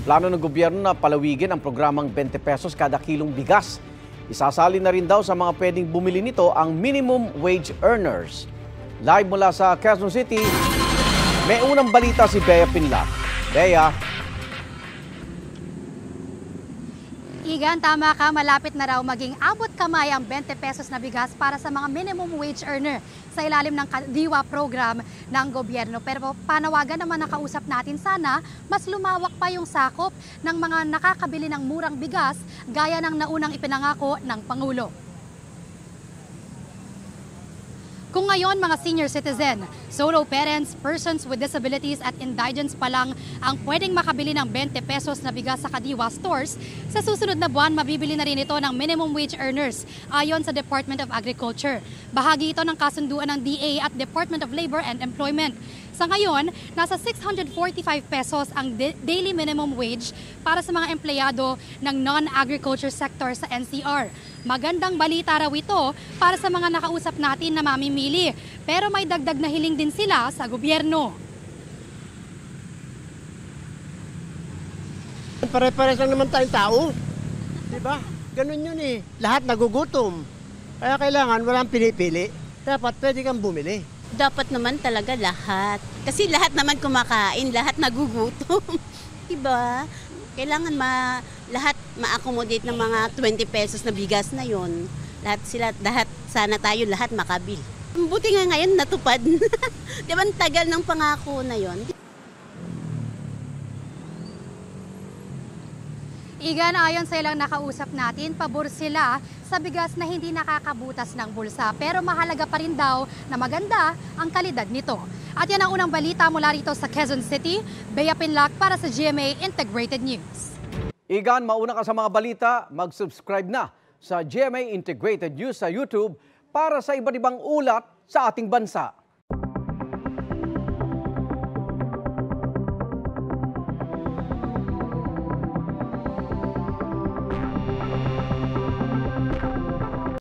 Plano ng gobyerno na palawigin ang programang 20 pesos kada kilong bigas. Isasali na rin daw sa mga pwedeng bumili nito ang minimum wage earners. Live mula sa Quezon City, may unang balita si Bea Pinlac. Bea. Igan, tama ka, malapit na raw maging abot kamay ang 20 pesos na bigas para sa mga minimum wage earner sa ilalim ng Kadiwa program ng gobyerno. Pero panawagan naman nakausap natin, sana mas lumawak pa yung sakop ng mga nakakabili ng murang bigas gaya ng naunang ipinangako ng Pangulo. Kung ngayon mga senior citizen, solo parents, persons with disabilities at indigents pa lang ang pwedeng makabili ng 20 pesos na bigas sa Kadiwa stores, sa susunod na buwan mabibili na rin ito ng minimum wage earners ayon sa Department of Agriculture. Bahagi ito ng kasunduan ng DA at Department of Labor and Employment. Sa ngayon, nasa 645 pesos ang daily minimum wage para sa mga empleyado ng non-agriculture sector sa NCR. Magandang balita raw ito para sa mga nakausap natin na mamimili. Pero may dagdag na hiling din sila sa gobyerno. Pare-pares lang naman tayong tao. Diba? Ganun yun eh. Lahat nagugutom. Kaya kailangan walang pinipili. Dapat pwede kang bumili. Dapat naman talaga lahat. Kasi lahat naman kumakain, lahat nagugutom. Diba? Kailangan lahat ma-accommodate ng mga 20 pesos na bigas na yon. Lahat sana tayo lahat makabili. Buti nga ngayon natupad. Diba ang tagal ng pangako na yon? Igan, ayon sa ilang nakausap natin, pabor sila sa bigas na hindi nakakabutas ng bulsa. Pero mahalaga pa rin daw na maganda ang kalidad nito. At yan ang unang balita mula rito sa Quezon City. Bea Pinlac para sa GMA Integrated News. Igan, mauna ka sa mga balita, mag-subscribe na sa GMA Integrated News sa YouTube para sa iba't ibang ulat sa ating bansa.